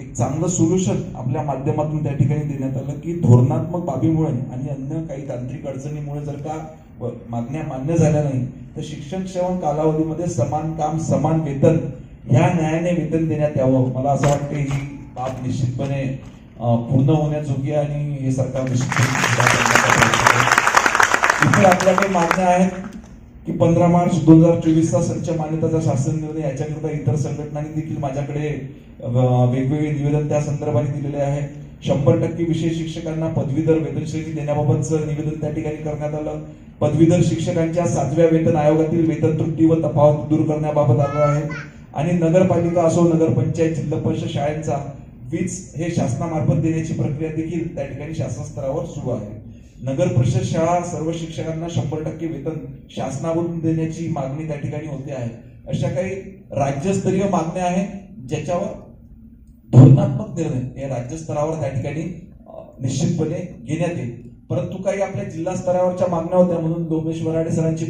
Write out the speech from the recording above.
एक चांगलं सोल्युशन आपल्या माध्यमातून त्या ठिकाणी देण्यात आलं की धोरणात्मक बाबीमुळे आणि अन्य काही तांत्रिक अडचणीमुळे जर का मागण्या मान्य झाल्या नाही तर शिक्षण सेवन कालावधीमध्ये समान काम समान वेतन ह्या न्यायाने वेतन देण्यात यावं. मला असं वाटतं ही बाब निश्चितपणे पूर्ण होण्याजोगी आणि हे सरकार निश्चितपणे इतर आपल्याकडे मागण्या आहेत की 15 मार्च 2024चा संच मान्यताचा शासन निर्णय याच्याकरता इतर संघटनांनी देखील माझ्याकडे वेगवेगळे निवेदन त्या संदर्भाने दिलेले आहे. 100% विषय शिक्षकांना पदवीधर वेतन श्रेणी देण्याबाबतचं निवेदन त्या ठिकाणी करण्यात आलं. पदवीधर शिक्षकांच्या 7व्या वेतन आयोगातील वेतन त्रुटी व तफावत दूर करण्याबाबत आलं आहे. आणि नगरपालिका असो नगरपंचायत जिल्हा परिषद शाळांचा वीज हे शासनामार्फत देण्याची प्रक्रिया देखील त्या ठिकाणी शासन स्तरावर सुरू आहे. नगर परिषद शाळा सर्व शिक्षकांना 100% वेतन शासनाकडून देण्याची मागणी त्या ठिकाणी होते आहे. अशा काही राज्यस्तरीय मागण्या आहेत ज्याच्यावर धोरणात्मक निर्णय हे राज्य स्तरावर त्या ठिकाणी निश्चितपणे घेण्यात येईल. परंतु काही आपल्या जिल्हा स्तरावरच्या मागण्या होत्या म्हणून डोमेश वराडे सरांची